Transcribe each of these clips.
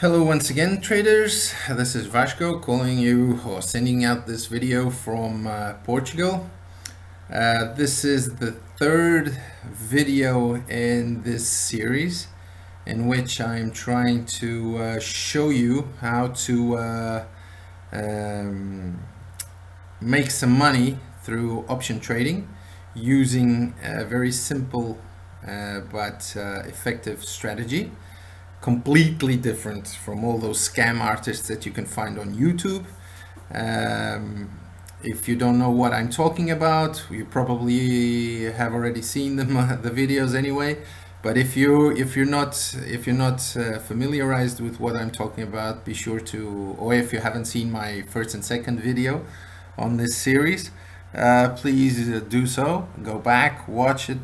Hello once again, traders. This is Vasco calling you or sending out this video from Portugal. This is the third video in this series in which I'm trying to show you how to make some money through option trading using a very simple but effective strategy, completely different from all those scam artists that you can find on YouTube. Um, if you don't know what I'm talking about, you probably have already seen them, the videos anyway. But if you're not familiarized with what I'm talking about, be sure to, or if you haven't seen my first and second video on this series, please do so. Go back, watch it,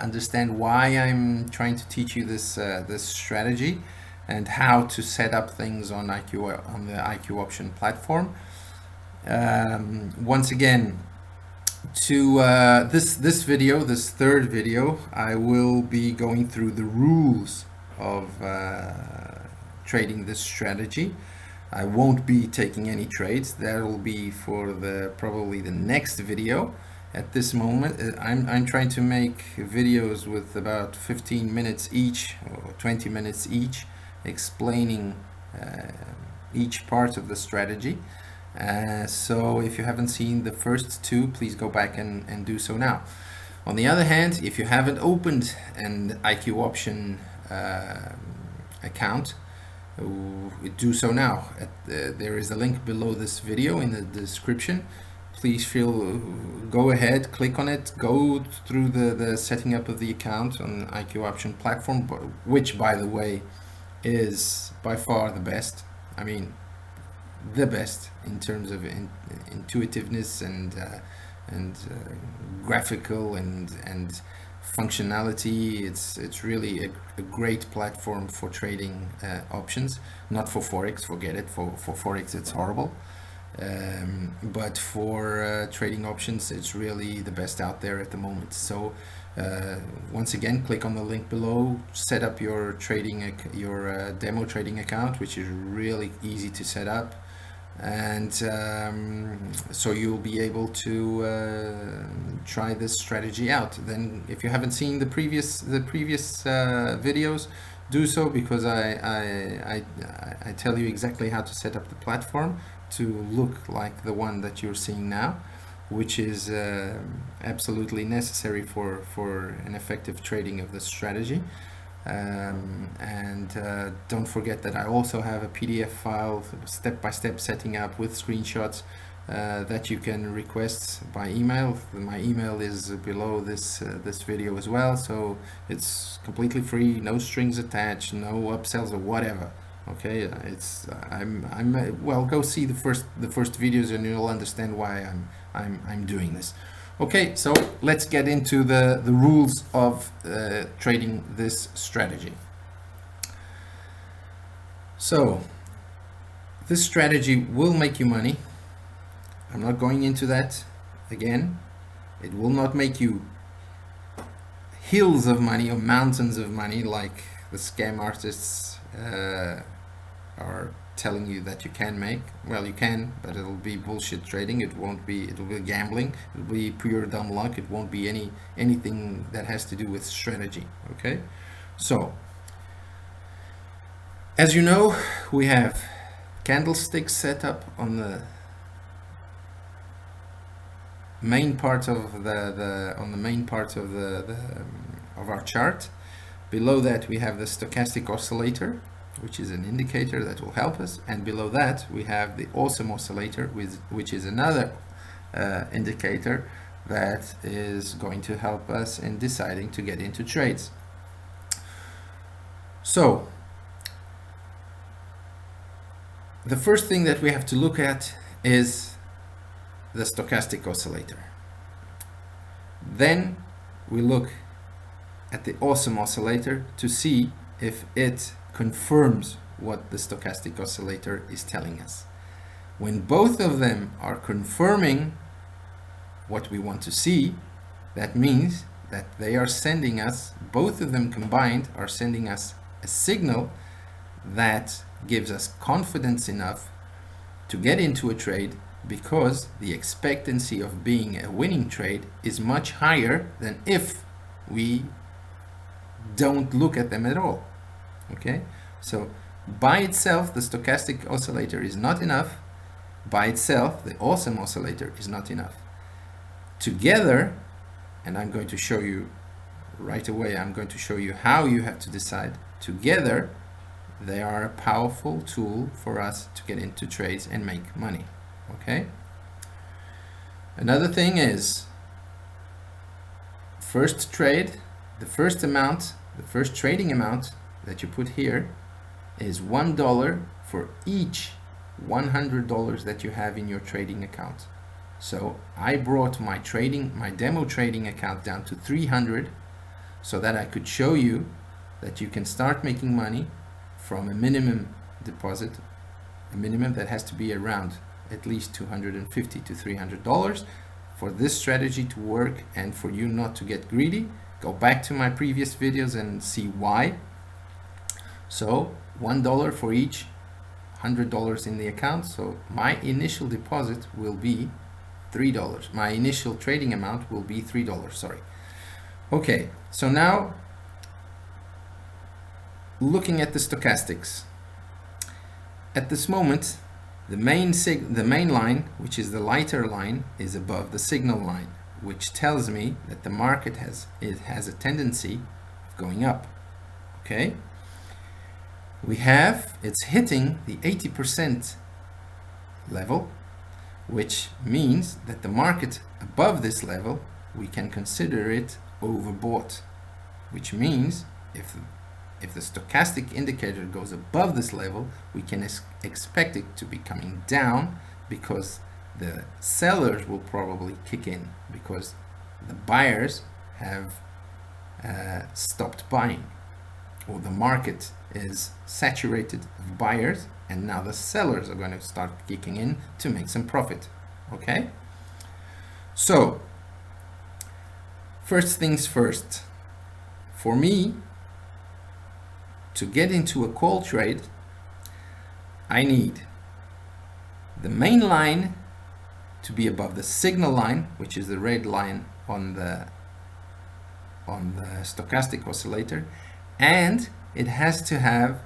understand why I'm trying to teach you this strategy and how to set up things on the IQ Option platform. Once again, to this video, this third video, I will be going through the rules of trading this strategy. I won't be taking any trades. That will be for probably the next video. At this moment, I'm trying to make videos with about 15 minutes each or 20 minutes each, explaining each part of the strategy. So if you haven't seen the first two, please go back and do so now. On the other hand, if you haven't opened an IQ Option account, do so now. There is a link below this video in the description. Please go ahead, click on it, go through the setting up of the account on IQ Option platform, which, by the way, is by far the best. I mean, the best in terms of intuitiveness and graphical and functionality. It's really a great platform for trading options, not for forex. Forget it. For forex it's horrible, but for trading options it's really the best out there at the moment. So once again, click on the link below, set up your demo trading account, which is really easy to set up, and so you'll be able to try this strategy out. Then if you haven't seen the previous videos, do so, because I tell you exactly how to set up the platform to look like the one that you're seeing now, which is absolutely necessary for an effective trading of this strategy. And don't forget that I also have a PDF file, step-by-step setting up with screenshots, that you can request by email. My email is below this video as well, so it's completely free, no strings attached, no upsells or whatever. Okay, well, go see the first videos and you'll understand why I'm doing this. Okay, so let's get into the rules of trading this strategy. So this strategy will make you money. I'm not going into that again. It will not make you hills of money or mountains of money like the scam artists are telling you that you can make. Well, you can, but it'll be bullshit trading. It'll be gambling. It'll be pure dumb luck. It won't be anything that has to do with strategy. Okay, so as you know, we have candlesticks set up on the main part of of our chart. Below that we have the stochastic oscillator, which is an indicator that will help us, and below that we have the awesome oscillator, which is another indicator that is going to help us in deciding to get into trades. So the first thing that we have to look at is the stochastic oscillator. Then we look at the awesome oscillator to see if it confirms what the stochastic oscillator is telling us. When both of them are confirming what we want to see, that means that they are sending us, both of them combined are sending us a signal that gives us confidence enough to get into a trade, because the expectancy of being a winning trade is much higher than if we don't look at them at all. Okay, so by itself the stochastic oscillator is not enough. By itself the awesome oscillator is not enough. Together, and I'm going to show you right away, I'm going to show you how you have to decide. Together they are a powerful tool for us to get into trades and make money. Okay, another thing is, first trade, the first trading amount that you put here is $1 for each $100 that you have in your trading account. So I brought my demo trading account down to 300 so that I could show you that you can start making money from a minimum deposit, a minimum that has to be around at least $250 to $300 for this strategy to work and for you not to get greedy. Go back to my previous videos and see why. So $1 for each $100 in the account. So my initial deposit will be $3. My initial trading amount will be $3, sorry. Okay, so now looking at the stochastics. At this moment, the main line, which is the lighter line, is above the signal line, which tells me that the market has a tendency of going up. Okay, it's hitting the 80% level, which means that the market above this level, we can consider it overbought, which means if the stochastic indicator goes above this level, we can expect it to be coming down, because the sellers will probably kick in because the buyers have stopped buying, or the market is saturated with buyers, and now the sellers are going to start kicking in to make some profit. Okay, so first things first, for me to get into a call trade, I need the main line to be above the signal line, which is the red line on the stochastic oscillator, and it has to have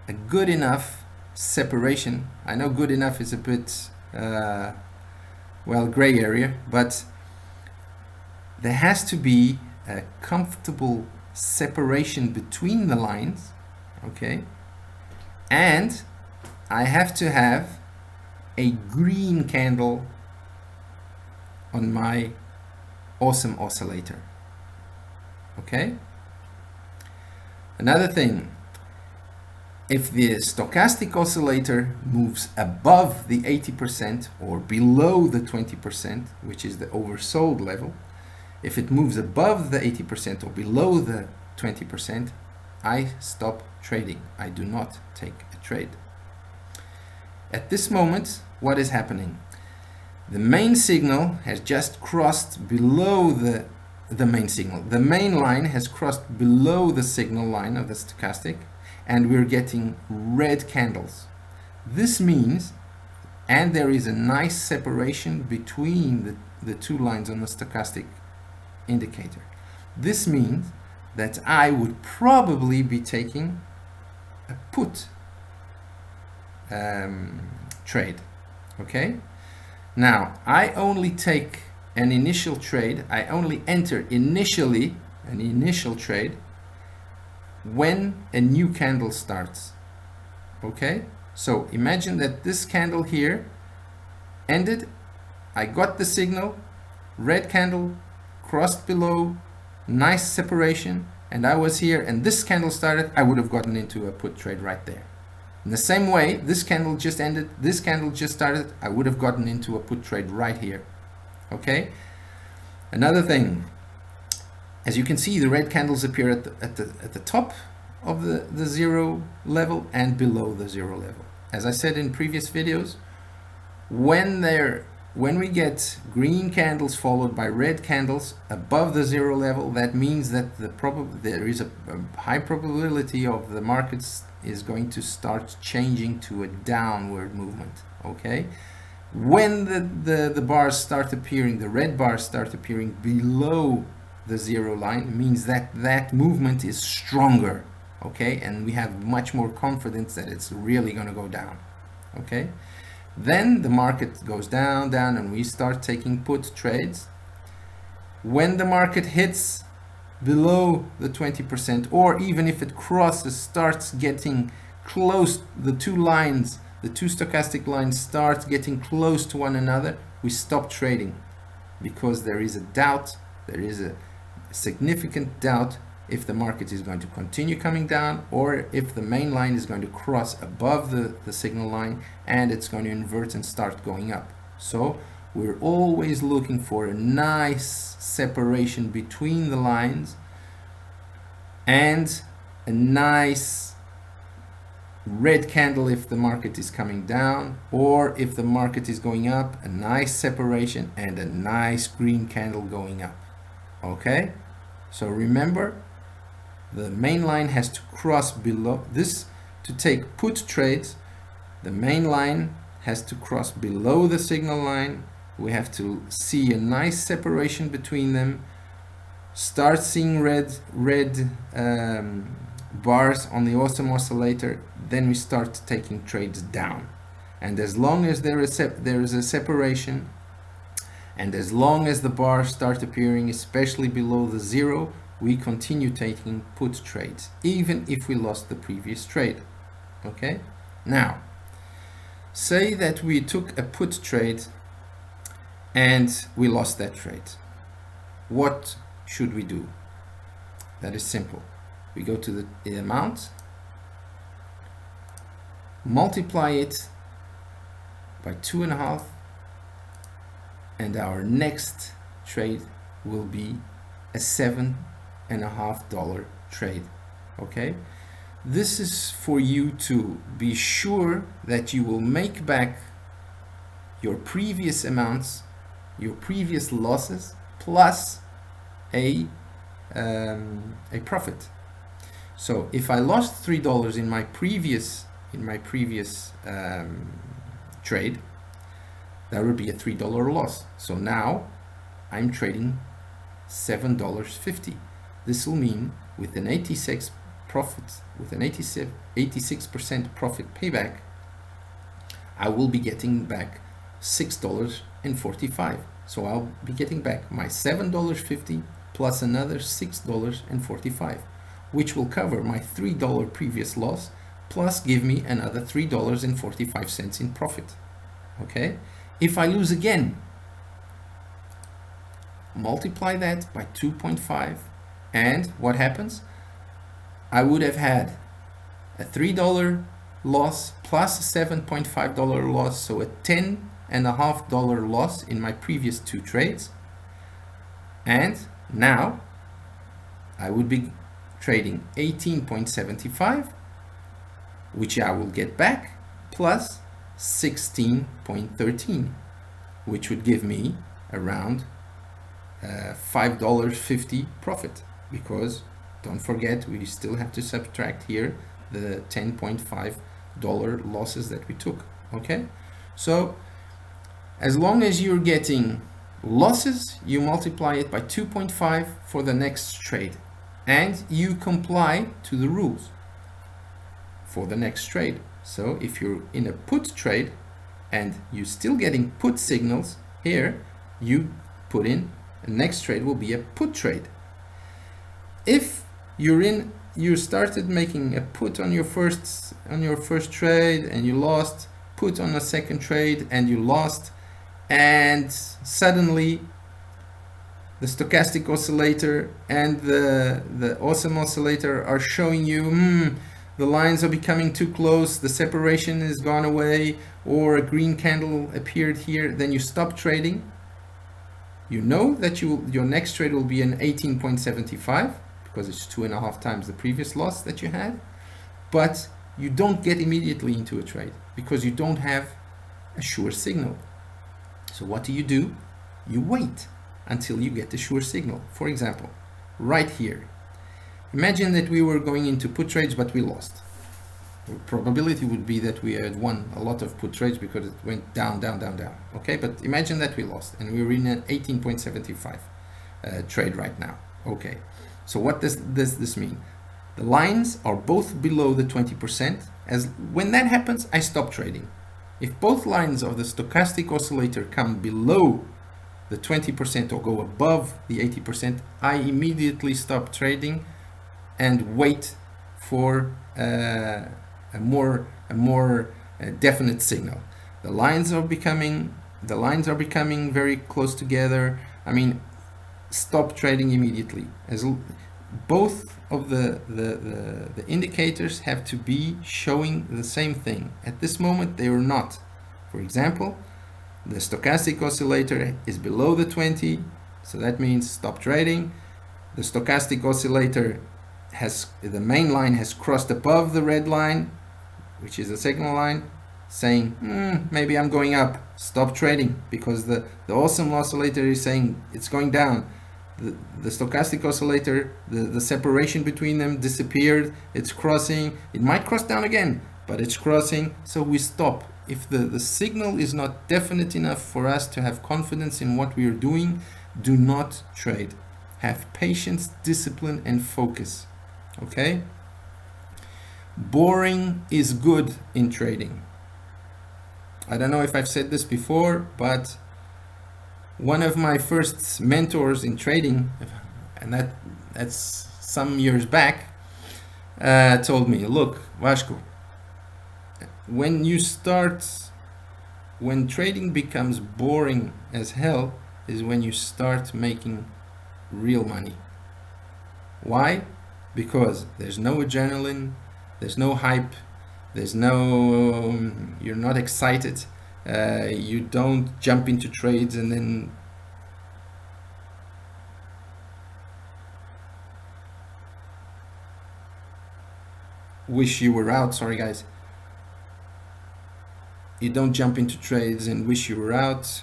a good enough separation. I know good enough is a bit well, gray area, but there has to be a comfortable separation between the lines. Okay, and I have to have a green candle on my awesome oscillator. Okay, another thing, if the stochastic oscillator moves above the 80% or below the 20%, which is the oversold level, if it moves above the 80% or below the 20%, I stop trading. I do not take a trade. At this moment, what is happening? The main signal has just crossed below the main signal. The main line has crossed below the signal line of the stochastic, and we're getting red candles. This means, and there is a nice separation between the two lines on the stochastic indicator. This means that I would probably be taking a put trade. Okay, now I only take an initial trade, I only enter initially an initial trade when a new candle starts. Okay, so imagine that this candle here ended, I got the signal, red candle, crossed below, nice separation, and I was here and this candle started, I would have gotten into a put trade right there. In the same way, this candle just ended, this candle just started, I would have gotten into a put trade right here. Okay, another thing, as you can see, the red candles appear at the top of the zero level and below the zero level. As I said in previous videos, when they're when we get green candles followed by red candles above the zero level, that means that there is a high probability of the markets is going to start changing to a downward movement. Okay, when the bars start appearing, the red bars start appearing below the zero line, means that that movement is stronger. Okay, and we have much more confidence that it's really going to go down. Okay, then the market goes down, and we start taking put trades. When the market hits below the 20%, or even if it crosses, starts getting close, the two stochastic lines start getting close to one another, we stop trading, because there is a doubt, there is a significant doubt if the market is going to continue coming down, or if the main line is going to cross above the signal line and it's going to invert and start going up. So we're always looking for a nice separation between the lines and a nice red candle if the market is coming down, or if the market is going up, a nice separation and a nice green candle going up. Okay, so remember, the main line has to cross below this. To take put trades, the main line has to cross below the signal line. We have to see a nice separation between them, start seeing red bars on the awesome oscillator, then we start taking trades down. And as long as there is a separation, and as long as the bars start appearing especially below the zero, we continue taking put trades, even if we lost the previous trade. Okay, now say that we took a put trade and we lost that trade. What should we do? That is simple. We go to the amount, multiply it by 2.5, and our next trade will be a $7.50 trade. Okay, this is for you to be sure that you will make back your previous amounts, your previous losses, plus a profit. So if I lost $3 in my previous trade, that would be a $3 loss. So now I'm trading $7.50. This will mean with an 86% profit payback, I will be getting back $6.45. So I'll be getting back my $7.50 plus another $6.45, which will cover my $3 previous loss, plus give me another $3.45 in profit. Okay, if I lose again, multiply that by 2.5, and what happens? I would have had a $3 loss plus a $7.5 loss, so a $10.50 loss in my previous two trades. And now I would be trading 18.75, which I will get back, plus 16.13, which would give me around $5.50 profit, because don't forget, we still have to subtract here the $10.5 losses that we took. Okay, so as long as you're getting losses, you multiply it by 2.5 for the next trade, and you comply to the rules for the next trade. So if you're in a put trade and you're still getting put signals here, you put in the next trade will be a put trade. If you started making a put on your first trade and you lost, put on a second trade and you lost, and suddenly the stochastic oscillator and the awesome oscillator are showing you the lines are becoming too close, the separation has gone away, or a green candle appeared here, then you stop trading. You know that your next trade will be an 18.75, because it's 2.5 times the previous loss that you had, but you don't get immediately into a trade because you don't have a sure signal. So what do? You wait until you get the sure signal. For example, right here, imagine that we were going into put trades but we lost. The probability would be that we had won a lot of put trades because it went down, down, down, down. Okay, but imagine that we lost and we're in an 18.75 trade right now. Okay, so what does this mean? The lines are both below the 20%. As when that happens, I stop trading. If both lines of the stochastic oscillator come below the 20% or go above the 80%, I immediately stop trading and wait for a more definite signal. The lines are becoming very close together. I mean, stop trading immediately. As both of the indicators have to be showing the same thing. At this moment, they are not. For example, the stochastic oscillator is below the 20, so that means stop trading. The stochastic oscillator the main line has crossed above the red line, which is the signal line, saying maybe I'm going up, stop trading, because the awesome oscillator is saying it's going down. The stochastic oscillator, the separation between them disappeared, it's crossing, it might cross down again, but it's crossing, so we stop. If the signal is not definite enough for us to have confidence in what we are doing, do not trade. Have patience, discipline, and focus. Okay? Boring is good in trading. I don't know if I've said this before, but one of my first mentors in trading, and that's some years back, told me, look, Vasco, when trading becomes boring as hell is when you start making real money. Why? Because there's no adrenaline, there's no hype, you're not excited, you don't jump into trades and then wish you were out. Sorry guys. You don't jump into trades and wish you were out.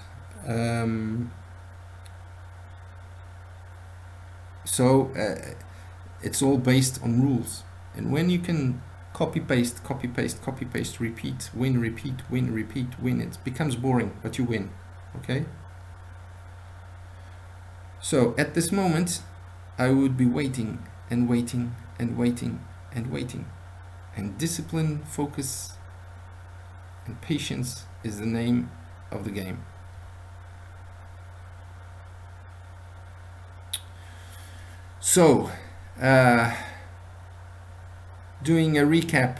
It's all based on rules. And when you can copy paste, repeat, win, it becomes boring, but you win. Okay? So at this moment, I would be waiting. And discipline, focus, and patience is the name of the game. So, doing a recap,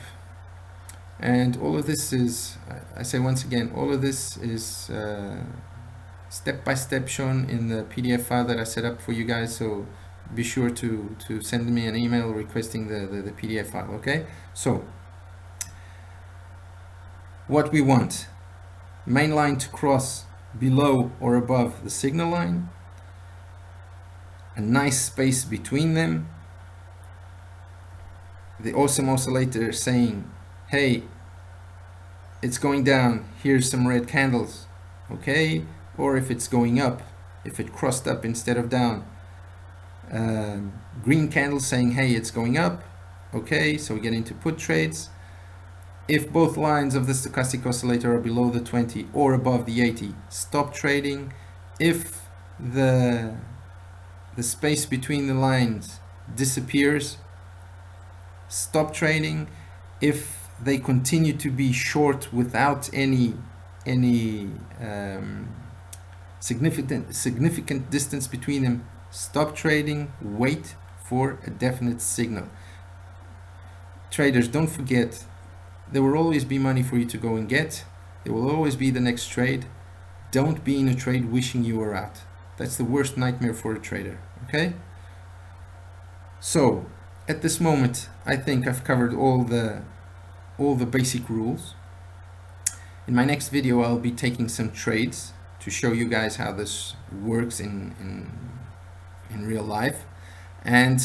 and all of this is, I say once again, all of this is step by step shown in the PDF file that I set up for you guys, so be sure to send me an email requesting the PDF file. Okay, so what we want: main line to cross below or above the signal line, a nice space between them, the awesome oscillator saying, hey, it's going down, here's some red candles. Okay, or if it's going up, if it crossed up instead of down, green candle saying, hey, it's going up. Okay, so we get into put trades. If both lines of the stochastic oscillator are below the 20 or above the 80, stop trading. If the space between the lines disappears, stop trading. If they continue to be short without any significant distance between them, stop trading. Wait for a definite signal. Traders, don't forget, there will always be money for you to go and get. There will always be the next trade. Don't be in a trade wishing you were out. That's the worst nightmare for a trader. Okay? So at this moment, I think I've covered all the basic rules. In my next video, I'll be taking some trades to show you guys how this works in real life. And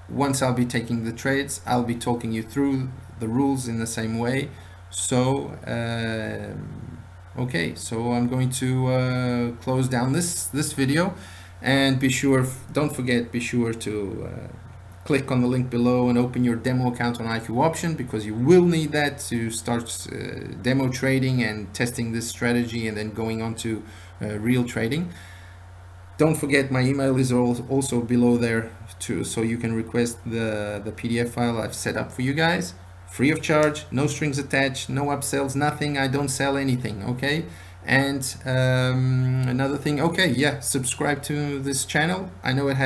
once I'll be taking the trades, I'll be talking you through the rules in the same way, So okay, so I'm going to close down this video, and don't forget, be sure to click on the link below and open your demo account on IQ Option, because you will need that to start demo trading and testing this strategy and then going on to real trading. Don't forget, my email is also below there too, so you can request the PDF file I've set up for you guys, free of charge, no strings attached, no upsells, nothing. I don't sell anything, okay? And another thing, okay, yeah, subscribe to this channel. I know it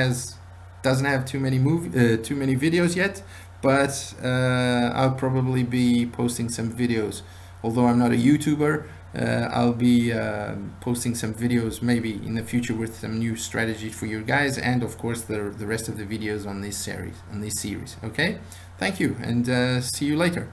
doesn't have too many videos yet, but I'll probably be posting some videos. Although I'm not a YouTuber, I'll be posting some videos maybe in the future with some new strategy for you guys, and of course the rest of the videos on this series. Okay, thank you, and see you later.